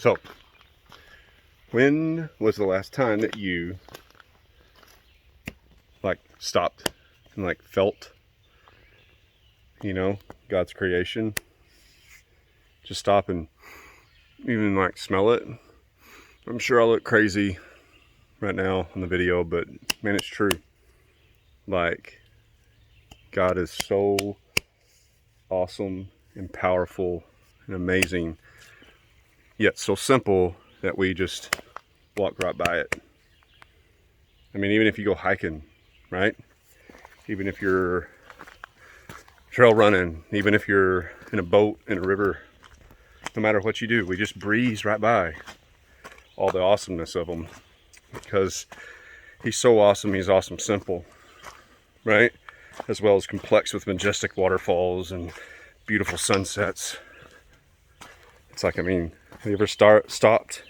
So, when was the last time that you stopped and felt, God's creation? Just stop and even smell it. I'm sure I look crazy right now on the video, but man, it's true. God is so awesome and powerful and amazing, yet so simple that we just walk right by it. I mean, even if you go hiking, right? Even if you're trail running, even if you're in a boat in a river, no matter what you do, we just breeze right by all the awesomeness of him, because he's so awesome. He's awesome simple, right? As well as complex with majestic waterfalls and beautiful sunsets. It's have you ever stopped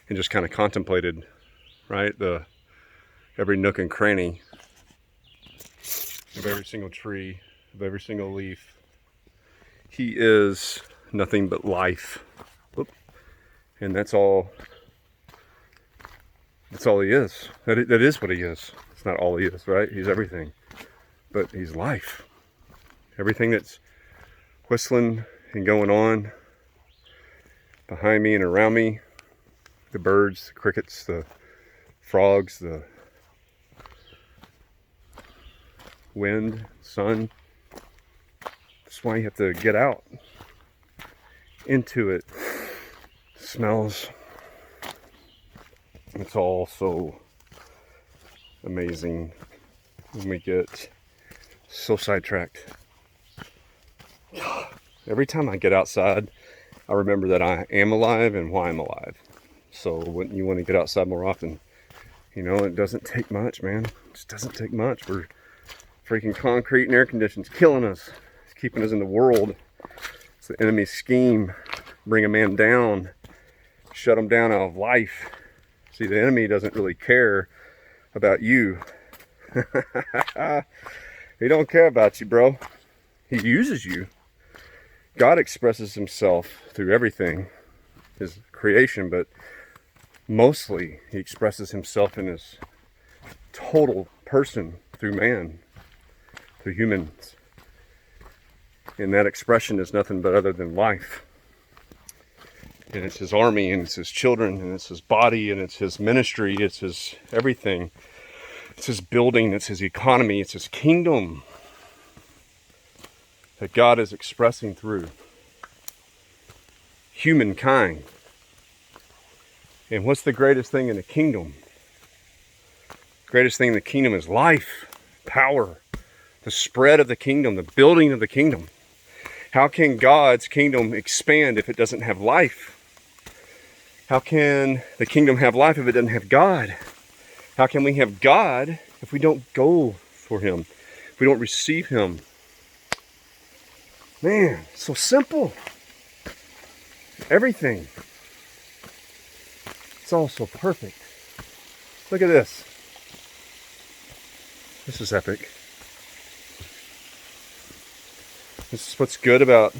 and just kind of contemplated, right? Every nook and cranny of every single tree, of every single leaf. He is nothing but life. And that's all he is. That is what he is. It's not all he is, right? He's everything. But he's life. Everything that's whistling and going on behind me and around me, the birds, the crickets, the frogs, the wind, sun. That's why you have to get out into it. Smells. It's all so amazing when we get so sidetracked. Every time I get outside, I remember that I am alive and why I'm alive. So wouldn't you want to get outside more often? It doesn't take much, man. It just doesn't take much. We're freaking concrete and air conditions killing us. It's keeping us in the world. It's the enemy's scheme. Bring a man down. Shut him down out of life. See, the enemy doesn't really care about you. He don't care about you, bro. He uses you. God expresses himself through everything, his creation, but mostly he expresses himself in his total person through man, through humans. And that expression is nothing but other than life. And it's his army, and it's his children, and it's his body, and it's his ministry, it's his everything. It's his building, it's his economy, it's his kingdom that God is expressing through humankind. And what's the greatest thing in the kingdom? The greatest thing in the kingdom is life, power, the spread of the kingdom, the building of the kingdom. How can God's kingdom expand if it doesn't have life? How can the kingdom have life if it doesn't have God? How can we have God if we don't go for him? If we don't receive him? Man, it's so simple. Everything. It's all so perfect. Look at this. This is epic. This is what's good about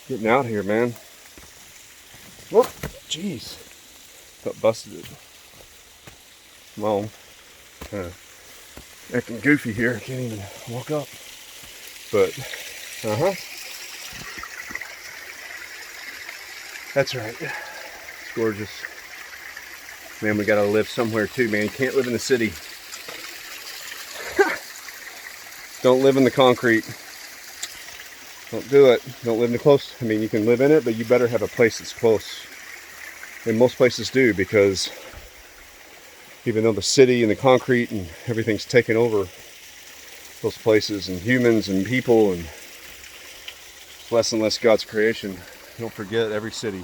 getting out here, man. Whoop, jeez. Got busted it. Well, acting goofy here. I can't even walk up. But, that's right. It's gorgeous. Man, we gotta live somewhere too, man. You can't live in the city. Don't live in the concrete. Don't do it. Don't live in the close. I mean, you can live in it, but you better have a place that's close. And most places do, because even though the city and the concrete and everything's taken over those places and humans and people, and less and less God's creation, don't forget every city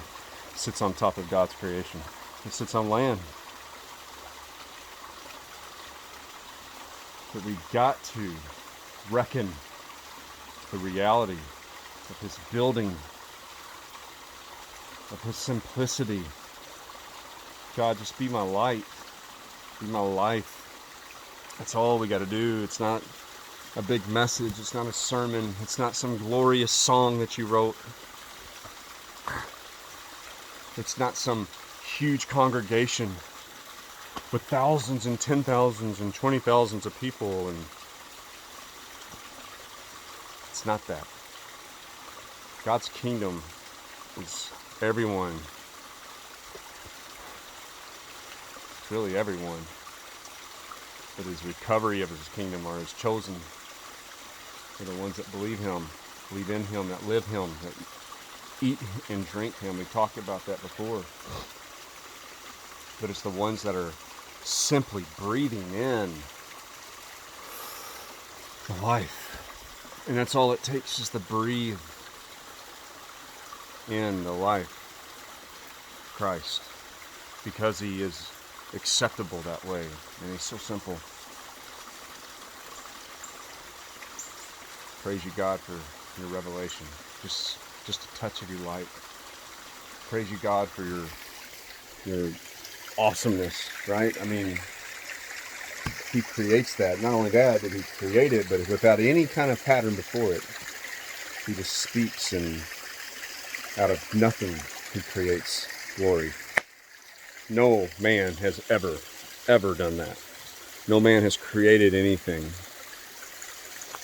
sits on top of God's creation. It sits on land. But we got to reckon the reality of his building, of his simplicity. God, just be my light, be my life. That's all we got to do. It's not a big message. It's not a sermon. It's not some glorious song that you wrote. It's not some huge congregation with thousands and 10,000s and 20,000s of people, and it's not that. God's kingdom is everyone. It's really everyone. But his recovery of his kingdom are his chosen. They're the ones that believe him, believe in him, that live him, that eat and drink him. We talked about that before. But it's the ones that are simply breathing in the life. And that's all it takes, is to breathe in the life of Christ. Because he is acceptable that way. And he's so simple. Praise you, God, for your revelation. Just a touch of your light. Praise you, God, for your awesomeness, right? I mean, he creates that. Not only that did he create it, but without any kind of pattern before it. He just speaks, and out of nothing he creates glory. No man has ever done that. No man has created anything.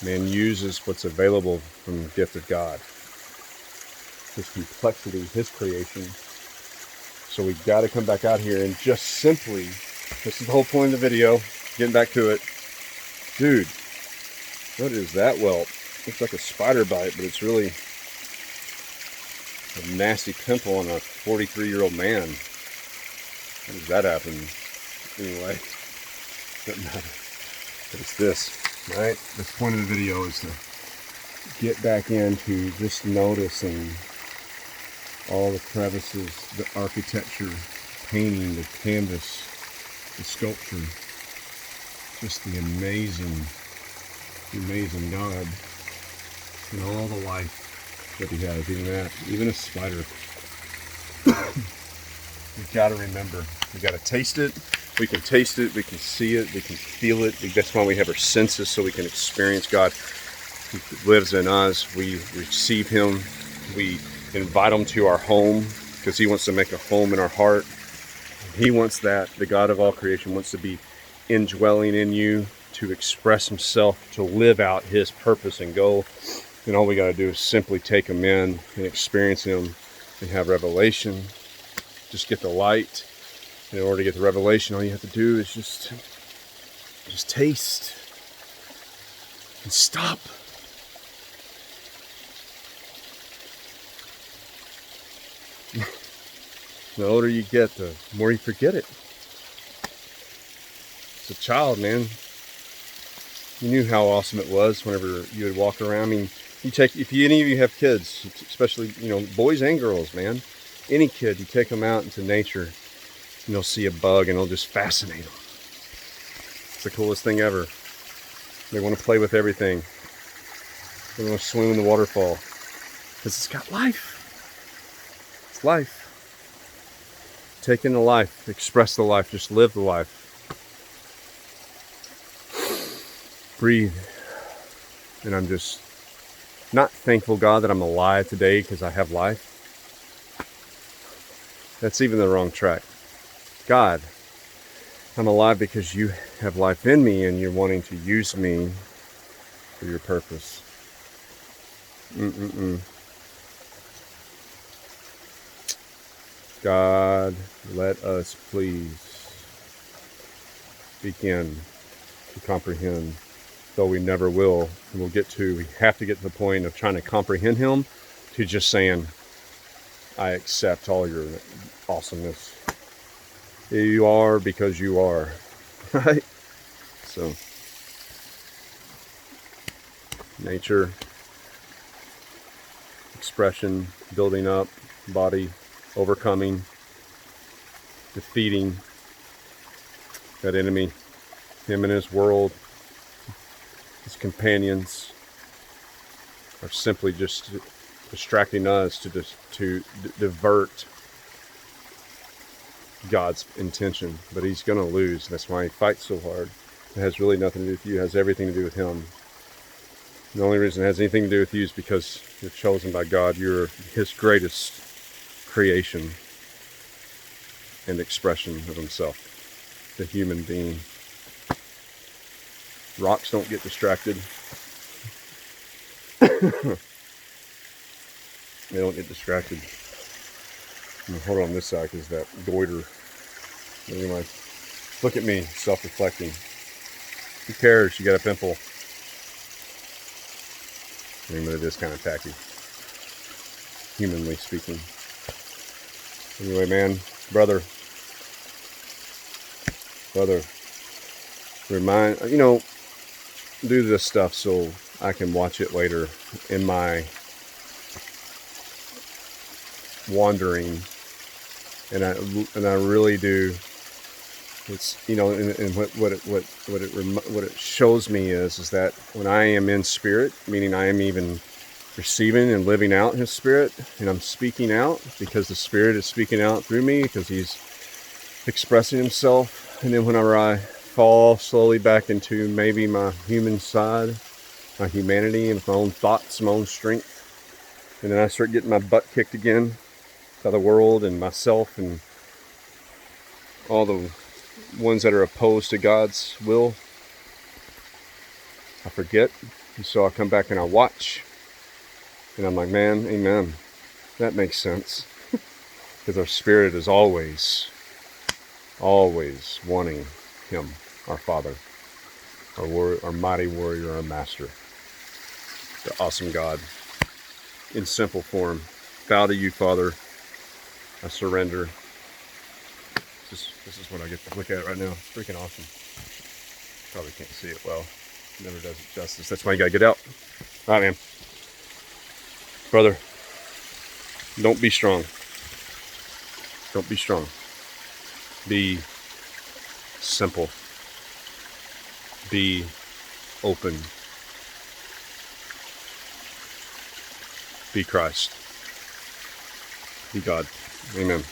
Man uses what's available from the gift of God. His complexity, his creation. So we've got to come back out here and just simply, this is the whole point of the video, getting back to it. Dude, what is that whelp? Looks like a spider bite, but it's really a nasty pimple on a 43-year-old man. How does that happen? Anyway, doesn't matter. But it's this, right? The point of the video is to get back into just noticing all the crevices, the architecture, painting, the canvas, the sculpture. Just the amazing God and all the life that he has, even a spider. We've got to remember, we've got to taste it. We can taste it, we can see it, we can feel it. That's why we have our senses, so we can experience God. He lives in us. We receive him. We invite him to our home because he wants to make a home in our heart. He wants that. The God of all creation wants to be indwelling in you, to express himself, to live out his purpose and goal. And all we got to do is simply take him in and experience him and have revelation. Just get the light. In order to get the revelation, all you have to do is just taste and stop. The older you get, the more you forget it. As a child, man, you knew how awesome it was whenever you would walk around. I mean, if any of you have kids, especially, boys and girls, man, any kid, you take them out into nature, and they'll see a bug and it'll just fascinate them. It's the coolest thing ever. They want to play with everything. They want to swim in the waterfall because it's got life. It's life. Take in the life, express the life, just live the life. Breathe. And I'm just not thankful, God, that I'm alive today because I have life. That's even the wrong track. God, I'm alive because you have life in me and you're wanting to use me for your purpose. God, let us please begin to comprehend, though we never will. And we have to get to the point of trying to comprehend him, to just saying, I accept all your awesomeness. You are because you are, right? So, nature, expression, building up, body, overcoming, defeating that enemy, him and his world, his companions are simply just distracting us to divert God's intention, but he's going to lose. That's why he fights so hard. It has really nothing to do with you. It has everything to do with him. The only reason it has anything to do with you is because you're chosen by God. You're his greatest creation. and expression of himself, the human being. Rocks don't get distracted. They don't get distracted. I'm gonna hold it on this side because that goiter. Anyway, look at me, self-reflecting. Who cares? You got a pimple. I mean, but it is kind of tacky, humanly speaking. Anyway, man, brother, do this stuff so I can watch it later in my wandering, and I really do. It's, and what it shows me is that when I am in spirit, meaning I am even receiving and living out his spirit, and I'm speaking out because the spirit is speaking out through me because he's expressing himself. And then whenever I fall slowly back into maybe my human side, my humanity, and my own thoughts, my own strength, and then I start getting my butt kicked again by the world and myself and all the ones that are opposed to God's will, I forget. And so I come back and I watch, and I'm like, man, amen, that makes sense. Because our spirit is always wanting him, our Father, our mighty warrior, our master, the awesome God, in simple form. Bow to you, Father. I surrender. This is what I get to look at right now. It's freaking awesome. Probably can't see it well. Never does it justice. That's why you gotta get out. All right, man. Brother, don't be strong. Don't be strong. Be simple. Be open. Be Christ. Be God. Amen.